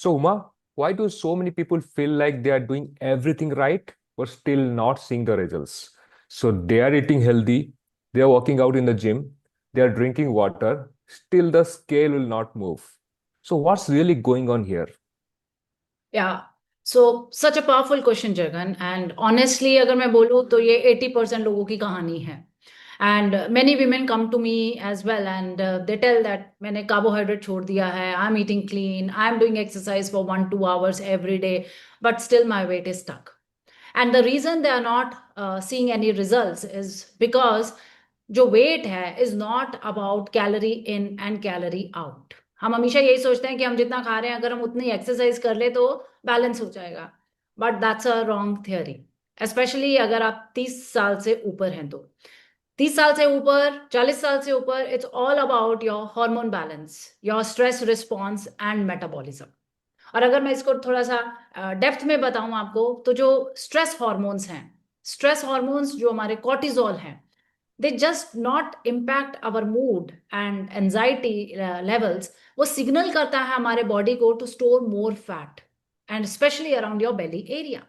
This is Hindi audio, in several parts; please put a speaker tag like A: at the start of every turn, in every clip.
A: So, Uma, why do so many people feel like they are doing everything right but still not seeing the results? So, they are eating healthy, they are working out in the gym, they are drinking water, still the scale will not move. So, what's really going on here?
B: Yeah. So such a powerful question, Jagan. And honestly, अगर मैं बोलूँ तो ये 80% लोगों की कहानी है. And many women come to me as well, and they tell that मैंने carbohydrate छोड़ दिया है, I'm eating clean, I'm doing exercise for 1-2 hours every day, but still my weight is stuck. And the reason they are not seeing any results is because जो वेट है is not about calorie in and calorie out. हम हमेशा यही सोचते हैं कि हम जितना खा रहे हैं अगर हम उतनी एक्सरसाइज कर ले तो बैलेंस हो जाएगा. But that's a wrong theory. Specially अगर आप 30 साल से ऊपर हैं तो 30 साल से ऊपर, 40 साल से ऊपर, it's all about your hormone balance, your stress response and metabolism. और अगर मैं इसको थोड़ा सा डेप्थ में बताऊं आपको तो जो स्ट्रेस हार्मोन्स हैं, स्ट्रेस हार्मोन्स जो हमारे कॉर्टिजोल हैं, they just not impact our mood and anxiety levels. वो सिग्नल करता है हमारे बॉडी को to store more fat and specially around your belly area.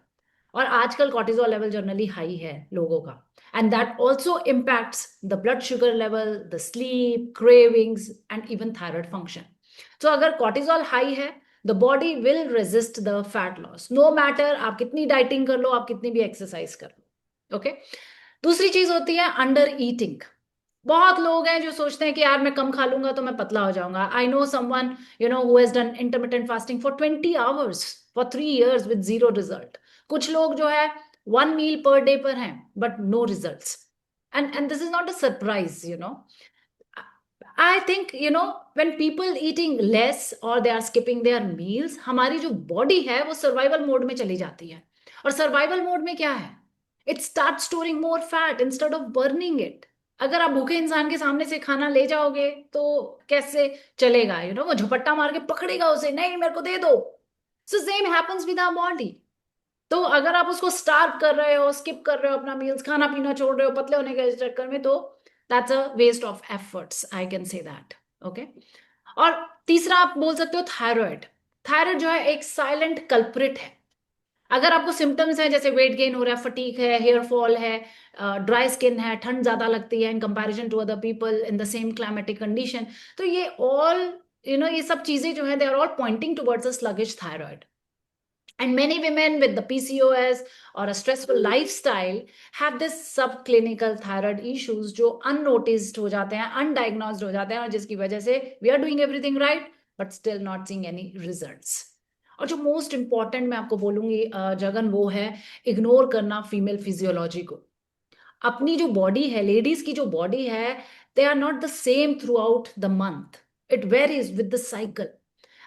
B: और आजकल कॉर्टिजोल लेवल जनरली हाई है लोगों का, and that also impacts the blood sugar level, the sleep, cravings and even thyroid function. तो अगर कॉर्टिजोल हाई है, the body will resist the fat loss, no matter आप कितनी डाइटिंग कर लो, आप कितनी भी एक्सरसाइज कर लो. ओके. दूसरी चीज होती है अंडर ईटिंग. बहुत लोग हैं जो सोचते हैं कि यार मैं कम खा लूंगा तो मैं पतला हो जाऊंगा. I know someone who has done intermittent fasting for 20 hours for 3 years with zero result. कुछ लोग जो है 1 मील पर डे पर हैं but no results. And this is not a surprise. I think when people eating less और they are skipping their meals, हमारी जो बॉडी है वो सर्वाइवल मोड में चली जाती है. और सर्वाइवल मोड में क्या है? It start storing more fat instead of burning it. अगर आप भूखे इंसान के सामने से खाना ले जाओगे तो कैसे चलेगा? वो झपट्टा मार के पकड़ेगा उसे, नहीं मेरे को दे दो. So same happens with our body. तो अगर आप उसको स्टार्व कर रहे हो, स्किप कर रहे हो अपना मील्स, खाना पीना छोड़ रहे हो पतले होने के चक्कर में, तो that's a waste of efforts, I can say that. Okay. और तीसरा आप बोल सकते हो थायराइड. थायराइड जो है एक साइलेंट कल्प्रिट है. अगर आपको सिम्टम्स है जैसे वेट गेन हो रहा है, फटीक है, हेयर फॉल है, ड्राई स्किन है, ठंड ज्यादा लगती है in comparison to other people in the same climatic condition, तो ये ऑल ये सब चीजें जो है they are all pointing towards a sluggish thyroid. And many women with the PCOS or a stressful lifestyle have this subclinical thyroid issues जो unnoticed हो जाते हैं, undiagnosed हो जाते हैं, और जिसकी वजह से we are doing everything right but still not seeing any results. और जो मोस्ट इंपॉर्टेंट मैं आपको बोलूंगी जगन, वो है इग्नोर करना फीमेल फिजियोलॉजी को. अपनी जो बॉडी है, लेडीज की जो बॉडी है, they are not the same through the month. It varies with the cycle.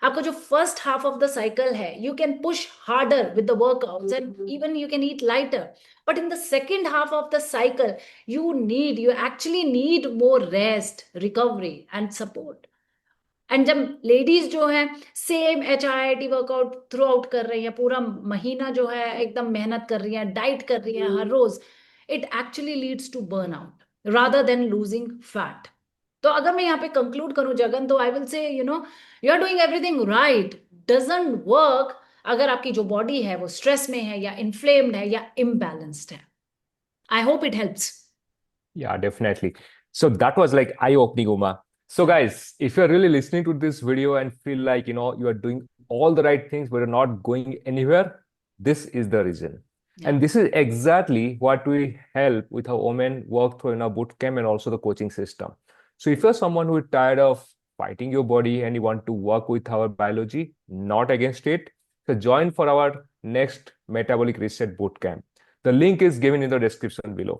B: आपका जो first half of the cycle है, you can push harder with the workouts and even you can eat lighter. But in the second half of the cycle you actually need more rest, recovery and support. And जब लेडीज जो है same HIIT workout through कर रही है, पूरा महीना जो है एकदम मेहनत कर रही है, डाइट कर रही है हर रोज, it actually leads to burn out rather than losing fat. तो अगर मैं यहाँ पे कंक्लूड करूं जगन, तो I will say you are doing everything right doesn't work अगर आपकी जो बॉडी है वो स्ट्रेस में है या इन्फ्लेम्ड है या इम्बैलेंस्ड है. I hope it helps.
A: Yeah, definitely. So that was like eye-opening, Uma. So guys, if you're really listening to this video and feel like, you are doing all the right things, but you're not going anywhere, this is the reason.
B: Yeah.
A: And this is exactly what we help with our women work through in our boot camp and also the coaching system. So if you're someone who is tired of fighting your body and you want to work with our biology, not against it, so join for our next metabolic reset boot camp. The link is given in the description below.